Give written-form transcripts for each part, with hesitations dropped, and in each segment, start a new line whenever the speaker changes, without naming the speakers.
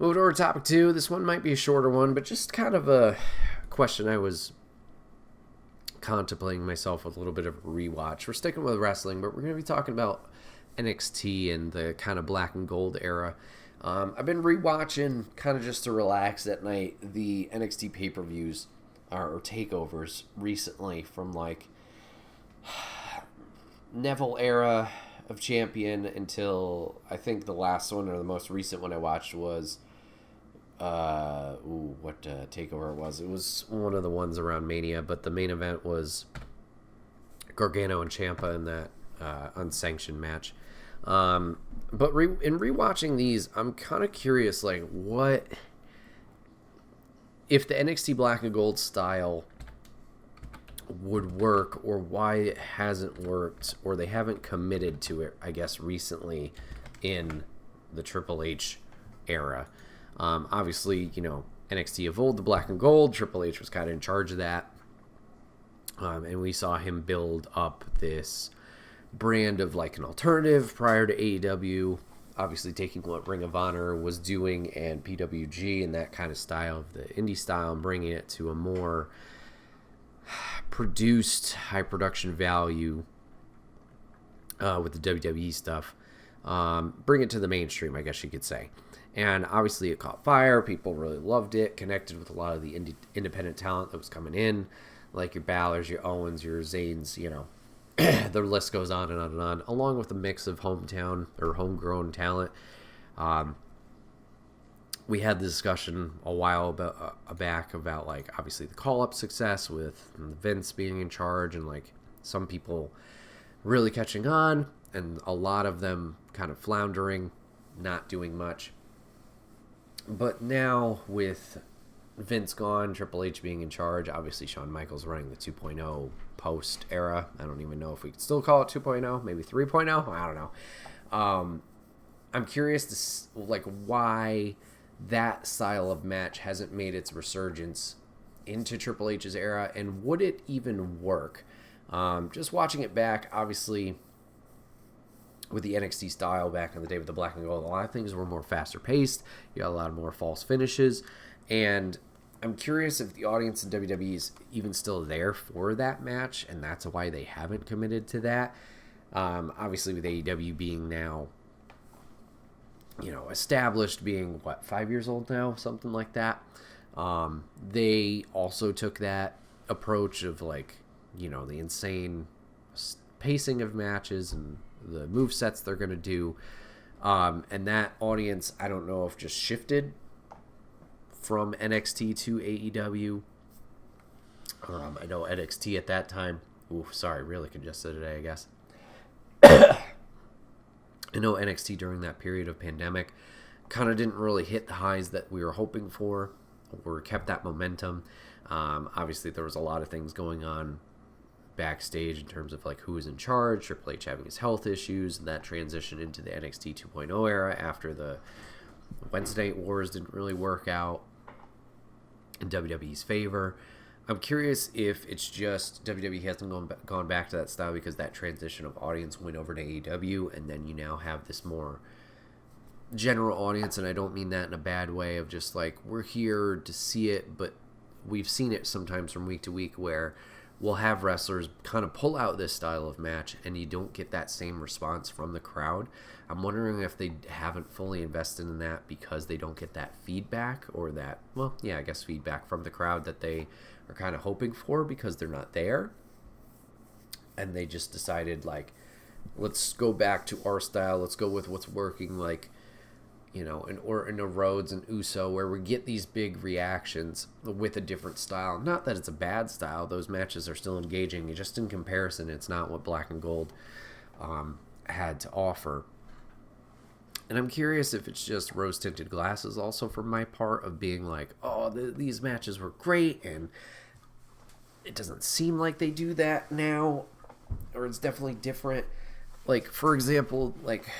Moving over to topic two. This one might be a shorter one, but just kind of a question I was contemplating myself with a little bit of a rewatch. We're sticking with wrestling, but we're going to be talking about NXT and the kind of black and gold era. I've been rewatching kind of just to relax at night the NXT pay-per-views or takeovers recently from like Neville era of champion until I think the last one or the most recent one I watched was what takeover it was. It was one of the ones around Mania, but the main event was Gargano and Ciampa in that unsanctioned match. But in rewatching these, I'm kind of curious, like, what if the NXT Black and Gold style would work, or why it hasn't worked, or they haven't committed to it, I guess, recently in the Triple H era. Obviously, NXT evolved the Black and Gold. Triple H was kind of in charge of that. And we saw him build up this brand of like an alternative prior to AEW, obviously taking what Ring of Honor was doing and PWG and that kind of style of the indie style and bringing it to a more produced, high production value with the WWE stuff. Bring it to the mainstream, I guess you could say. And obviously it caught fire. People really loved it, connected with a lot of the independent talent that was coming in, like your Ballers, your Owens, your Zanes, the list goes on and on and on, along with a mix of hometown or homegrown talent. We had the discussion a while back about, like, obviously the call-up success with Vince being in charge and, like, some people really catching on and a lot of them kind of floundering, not doing much. But now with Vince gone, Triple H being in charge, obviously Shawn Michaels running the 2.0 post era. I don't even know if we could still call it 2.0, maybe 3.0. I don't know. I'm curious to like why that style of match hasn't made its resurgence into Triple H's era, and would it even work? Just watching it back, obviously with the NXT style back in the day with the Black and Gold, a lot of things were more faster paced. You got a lot of more false finishes, and I'm curious if the audience in WWE is even still there for that match, and that's why they haven't committed to that. Obviously, with AEW being now, established, being, 5 years old now? Something like that. They also took that approach of, like, the insane pacing of matches and the movesets they're going to do. And that audience, I don't know if just shifted from NXT to AEW. I know NXT at that time. Really congested today, I guess. I know NXT during that period of pandemic kind of didn't really hit the highs that we were hoping for, or kept that momentum. Obviously, there was a lot of things going on backstage in terms of like who was in charge, Triple H having his health issues, and that transition into the NXT 2.0 era after the Wednesday Night Wars didn't really work out in WWE's favor. I'm curious if it's just WWE hasn't gone back to that style because that transition of audience went over to AEW, and then you now have this more general audience, and I don't mean that in a bad way of just like we're here to see it, but we've seen it sometimes from week to week where we'll have wrestlers kind of pull out this style of match and you don't get that same response from the crowd. I'm wondering if they haven't fully invested in that because they don't get that feedback, or that, feedback from the crowd that they are kind of hoping for because they're not there. And they just decided, like, let's go back to our style. Let's go with what's working, like, in Orton, Rhodes, and Uso, where we get these big reactions with a different style. Not that it's a bad style. Those matches are still engaging. Just in comparison, it's not what Black and Gold had to offer. And I'm curious if it's just rose-tinted glasses also for my part of being like, these matches were great, and it doesn't seem like they do that now, or it's definitely different. Like, for example, like,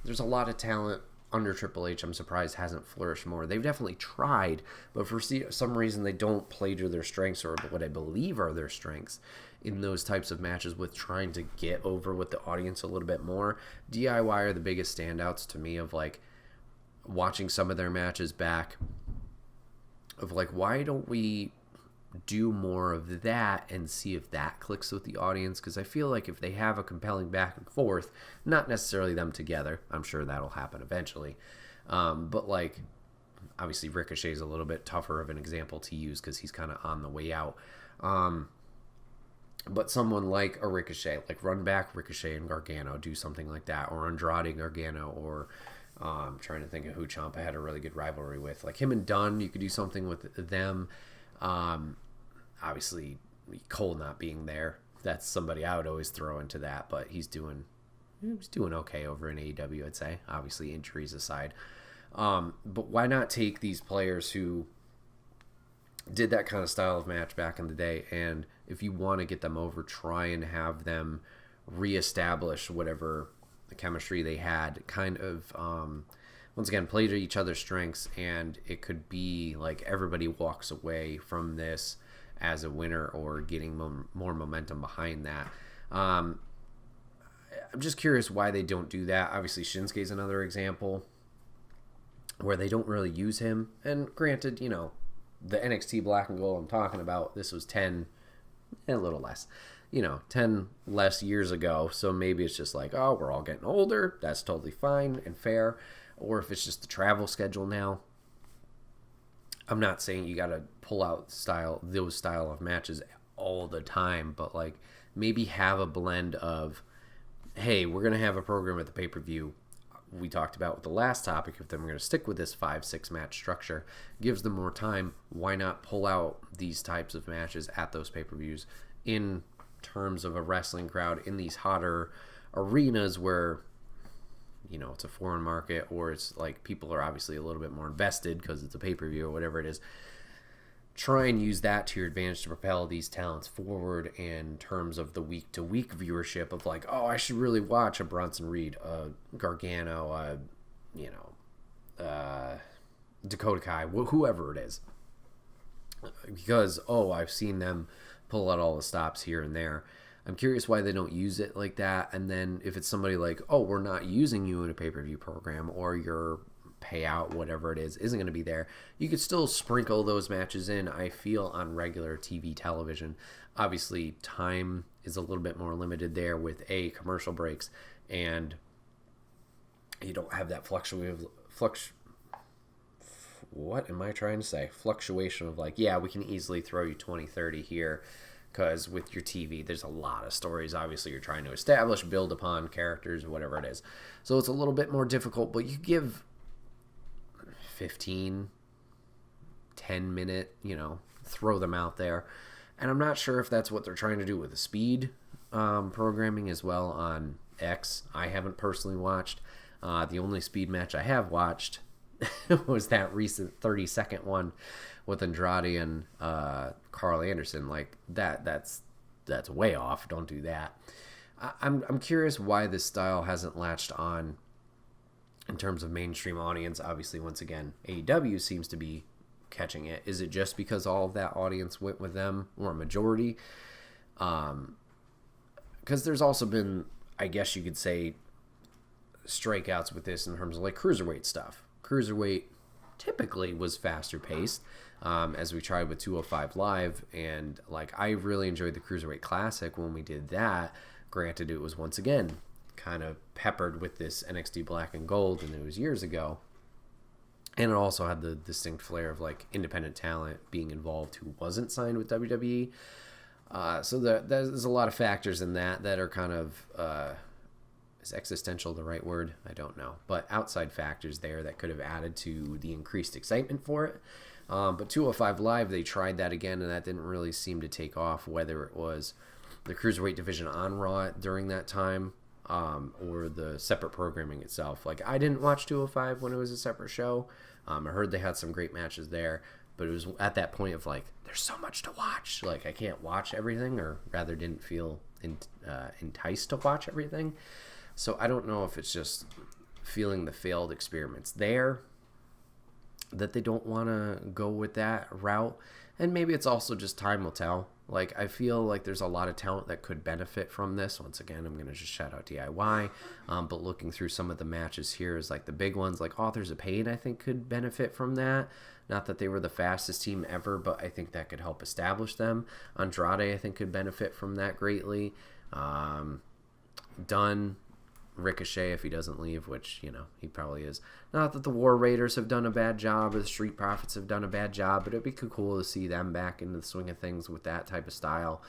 there's a lot of talent under Triple H I'm surprised hasn't flourished more. They've definitely tried, but for some reason they don't play to their strengths, or what I believe are their strengths in those types of matches with trying to get over with the audience a little bit more. DIY are the biggest standouts to me of like, watching some of their matches back of like, why don't we do more of that and see if that clicks with the audience? Because I feel like if they have a compelling back and forth, not necessarily them together, I'm sure that'll happen eventually, but like obviously Ricochet's a little bit tougher of an example to use because he's kind of on the way out, but someone like a Ricochet, like run back Ricochet and Gargano, do something like that, or Andrade Gargano, or trying to think of who Ciampa had a really good rivalry with, like him and Dunn. You could do something with them. Obviously Cole not being there, that's somebody I would always throw into that, but he's doing okay over in AEW, I'd say, obviously injuries aside. But why not take these players who did that kind of style of match back in the day, and if you want to get them over, try and have them reestablish whatever the chemistry they had, kind of once again play to each other's strengths, and it could be like everybody walks away from this as a winner or getting more momentum behind that. I'm just curious why they don't do that. Obviously Shinsuke's another example where they don't really use him, and granted, you know, the NXT Black and Gold I'm talking about, this was 10, a little less, 10 less years ago, so maybe it's just like, oh, we're all getting older, that's totally fine and fair. Or if it's just the travel schedule now. I'm not saying you got to pull out those style of matches all the time, but like maybe have a blend of, hey, we're going to have a program at the pay-per-view. We talked about with the last topic, if then we're going to stick with this 5-6 match structure, gives them more time. Why not pull out these types of matches at those pay-per-views in terms of a wrestling crowd in these hotter arenas where, it's a foreign market, or it's like people are obviously a little bit more invested because it's a pay-per-view or whatever it is. Try and use that to your advantage to propel these talents forward in terms of the week-to-week viewership of like, oh, I should really watch a Bronson Reed, a Gargano, Dakota Kai, whoever it is. Because, I've seen them pull out all the stops here and there. I'm curious why they don't use it like that. And then if it's somebody like, oh, we're not using you in a pay-per-view program, or your payout, whatever it is, isn't going to be there, you could still sprinkle those matches in, I feel, on regular TV television. Obviously, time is a little bit more limited there with commercial breaks, and you don't have that fluctuation of like, yeah, we can easily throw you 20, 30 here. Because with your TV, there's a lot of stories, obviously, you're trying to establish, build upon characters, whatever it is. So it's a little bit more difficult, but you give 15, 10-minute, throw them out there. And I'm not sure if that's what they're trying to do with the speed programming as well on X. I haven't personally watched. The only speed match I have watched was that recent 30-second one with Andrade and Carl Anderson. Like that's way off. Don't do that. I'm curious why this style hasn't latched on in terms of mainstream audience. Obviously, once again, AEW seems to be catching it. Is it just because all of that audience went with them, or a majority? Because there's also been, I guess you could say, strikeouts with this in terms of like cruiserweight stuff. Cruiserweight typically was faster paced, as we tried with 205 Live, and like I really enjoyed the Cruiserweight Classic when we did that. Granted, it was once again kind of peppered with this NXT Black and Gold, and it was years ago, and it also had the distinct flair of like independent talent being involved who wasn't signed with WWE. So there's a lot of factors in that are kind of is existential the right word? I don't know. But outside factors there that could have added to the increased excitement for it. But 205 Live, they tried that again, and that didn't really seem to take off, whether it was the Cruiserweight division on Raw during that time, or the separate programming itself. Like, I didn't watch 205 when it was a separate show. I heard they had some great matches there, but it was at that point of like, there's so much to watch. Like, I can't watch everything, or rather didn't feel enticed to watch everything. So I don't know if it's just feeling the failed experiments there, that they don't want to go with that route. And maybe it's also just time will tell. Like, I feel like there's a lot of talent that could benefit from this. Once again, I'm going to just shout out DIY. But looking through some of the matches here is like the big ones, like Authors of Pain, I think could benefit from that. Not that they were the fastest team ever, but I think that could help establish them. Andrade, I think, could benefit from that greatly. Dunn, Ricochet, if he doesn't leave, which, he probably is. Not that the War Raiders have done a bad job or the Street Profits have done a bad job, but it'd be cool to see them back into the swing of things with that type of style.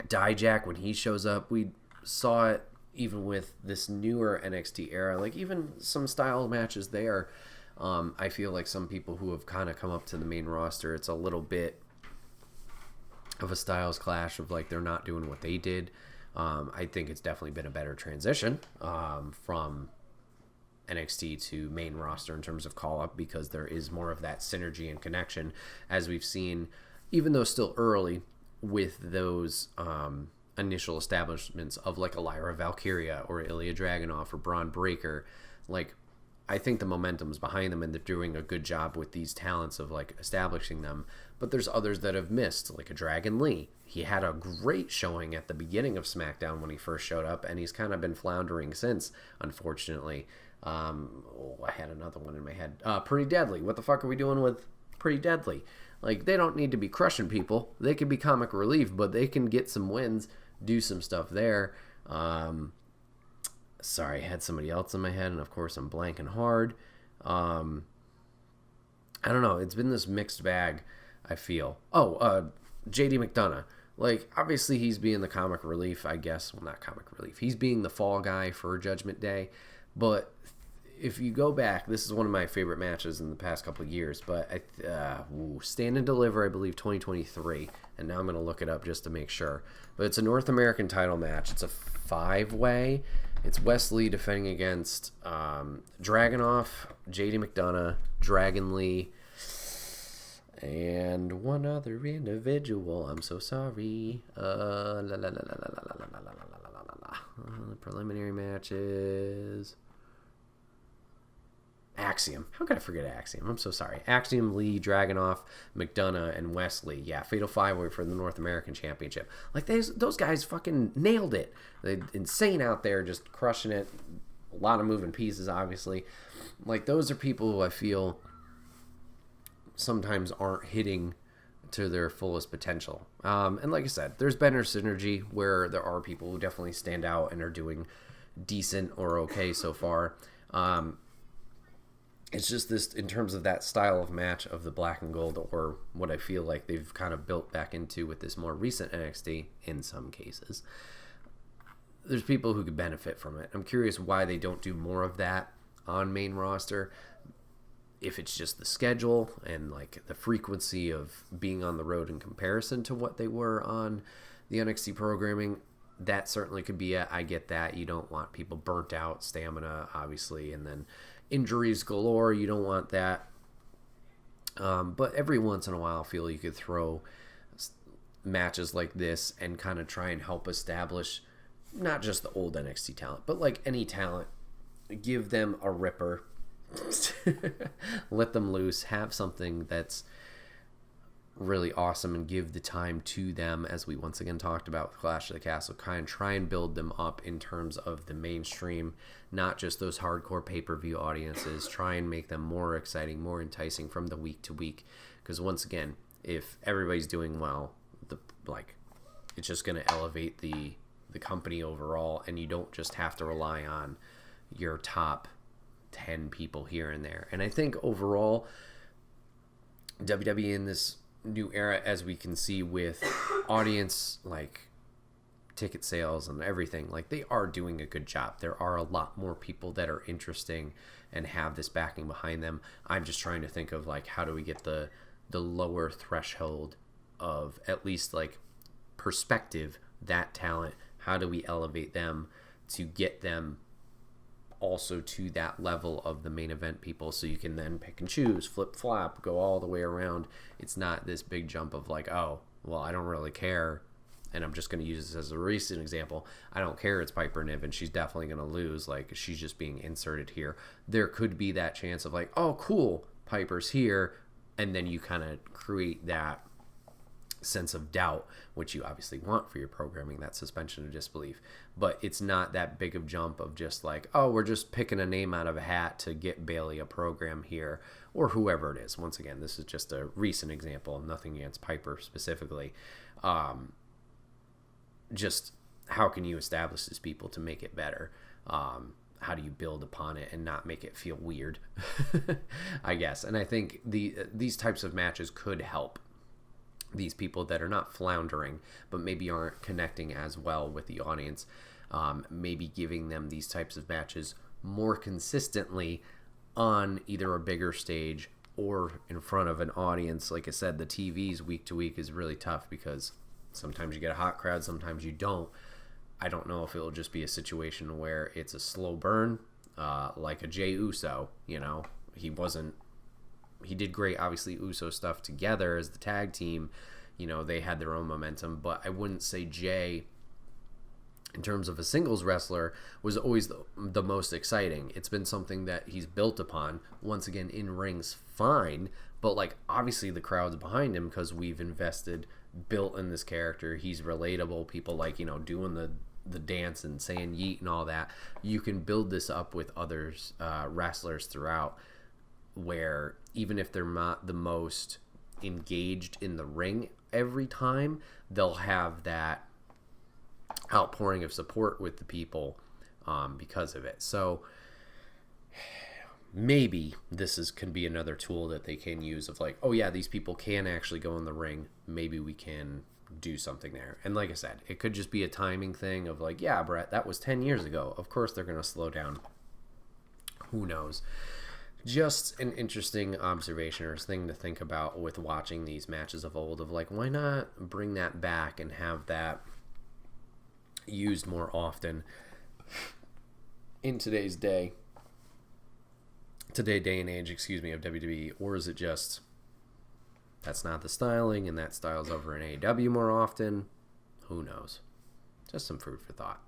Dijak, when he shows up, we saw it even with this newer NXT era, like even some style matches there. I feel like some people who have kind of come up to the main roster, it's a little bit of a styles clash of like they're not doing what they did. I think it's definitely been a better transition from NXT to main roster in terms of call-up, because there is more of that synergy and connection, as we've seen, even though still early, with those initial establishments of like a Lyra Valkyria or Ilya Dragunov or Braun Breaker. Like, I think the momentum's behind them and they're doing a good job with these talents of like establishing them. But there's others that have missed, like a Dragon Lee. He had a great showing at the beginning of SmackDown when he first showed up, and he's kind of been floundering since, unfortunately. I had another one in my head. Pretty Deadly. What the fuck are we doing with Pretty Deadly? Like, they don't need to be crushing people. They can be comic relief, but they can get some wins, do some stuff there. Sorry, I had somebody else in my head, and of course I'm blanking hard. I don't know. It's been this mixed bag, I feel. JD McDonough. Like, obviously he's being the comic relief, I guess. Well, not comic relief. He's being the fall guy for Judgment Day. But if you go back, this is one of my favorite matches in the past couple of years. But Stand and Deliver, I believe, 2023. And now I'm going to look it up just to make sure. But it's a North American title match. It's a 5-way. It's Wesley defending against Dragunov, JD McDonough, Dragon Lee, and one other individual. I'm so sorry. The preliminary matches. Axiom. How could I forget Axiom? I'm so sorry. Axiom, Lee, Dragunov, McDonough, and Wesley. Yeah, Fatal 5-way for the North American Championship. Like, those guys fucking nailed it. They're insane out there, just crushing it. A lot of moving pieces, obviously. Like, those are people who I feel sometimes aren't hitting to their fullest potential. And like I said, there's better synergy where there are people who definitely stand out and are doing decent or okay so far. It's just this, in terms of that style of match of the black and gold, or what I feel like they've kind of built back into with this more recent NXT in some cases. There's people who could benefit from it. I'm curious why they don't do more of that on main roster. If it's just the schedule and like the frequency of being on the road in comparison to what they were on the NXT programming, that certainly could be it. I get that. You don't want people burnt out, stamina, obviously, and then injuries galore. You don't want that. But every once in a while, I feel you could throw matches like this and kind of try and help establish not just the old NXT talent, but like any talent. Give them a ripper. Let them loose. Have something that's really awesome and give the time to them, as we once again talked about with Clash of the Castle. Kind of try and build them up in terms of the mainstream, not just those hardcore pay-per-view audiences. Try and make them more exciting, more enticing from the week to week, because once again, if everybody's doing well, it's just going to elevate the company overall, and you don't just have to rely on your top 10 people here and there. And I think overall, WWE in this new era, as we can see with audience, like ticket sales and everything, like they are doing a good job. There are a lot more people that are interesting and have this backing behind them. I'm just trying to think of like, how do we get the lower threshold of at least like perspective, that talent, how do we elevate them to get them also to that level of the main event people, so you can then pick and choose, flip flop, go all the way around. It's not this big jump of like, oh, well, I don't really care, and I'm just going to use this as a recent example. I don't care, it's Piper Niven, she's definitely going to lose, like she's just being inserted here. There could be that chance of like, oh cool, Piper's here, and then you kind of create that sense of doubt, which you obviously want for your programming, that suspension of disbelief. But it's not that big of jump of just like, oh, we're just picking a name out of a hat to get Bailey a program here, or whoever it is. Once again, this is just a recent example, nothing against Piper specifically. Just how can you establish these people to make it better? How do you build upon it and not make it feel weird? I guess. And I think these types of matches could help these people that are not floundering, but maybe aren't connecting as well with the audience. Maybe giving them these types of matches more consistently on either a bigger stage or in front of an audience. Like I said, the TVs week to week is really tough because sometimes you get a hot crowd, sometimes you don't. I don't know if it'll just be a situation where it's a slow burn, like a Jey Uso. He did great, obviously, Uso stuff together as the tag team. They had their own momentum, but I wouldn't say Jey, in terms of a singles wrestler, was always the most exciting. It's been something that he's built upon. Once again, in rings, fine, but obviously the crowd's behind him because we've built in this character. He's relatable. People doing the dance and saying yeet and all that. You can build this up with others, wrestlers throughout, where even if they're not the most engaged in the ring every time, they'll have that outpouring of support with the people because of it. So maybe this can be another tool that they can use of oh yeah, these people can actually go in the ring. Maybe we can do something there. And like I said, it could just be a timing thing of yeah, Bret, that was 10 years ago. Of course they're going to slow down. Who knows? Just an interesting observation or thing to think about with watching these matches of old of why not bring that back and have that used more often in today's day and age, of WWE? Or is it just that's not the styling and that style's over in AEW more often? Who knows? Just some food for thought.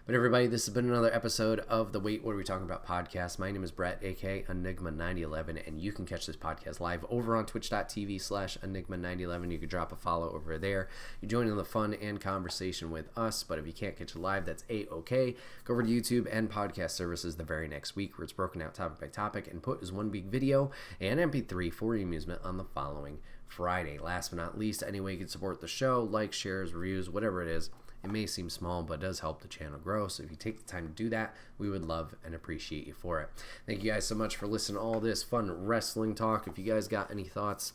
But everybody, this has been another episode of the Wait, What Are We Talking About podcast. My name is Bret, aka Enigma9011, and you can catch this podcast live over on twitch.tv/Enigma9011. You can drop a follow over there. You join in the fun and conversation with us, but if you can't catch it live, that's A-OK. Go over to YouTube and podcast services the very next week, where it's broken out topic by topic and put as one big video and MP3 for your amusement on the following Friday. Last but not least, any way you can support the show, likes, shares, reviews, whatever it is. It may seem small, but it does help the channel grow. So if you take the time to do that, we would love and appreciate you for it. Thank you guys so much for listening to all this fun wrestling talk. If you guys got any thoughts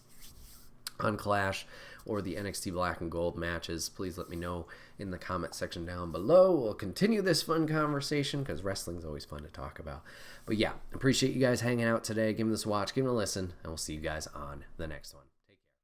on Clash or the NXT Black and Gold matches, please let me know in the comment section down below. We'll continue this fun conversation because wrestling's always fun to talk about. But yeah, appreciate you guys hanging out today. Give this a watch, give it a listen, and we'll see you guys on the next one.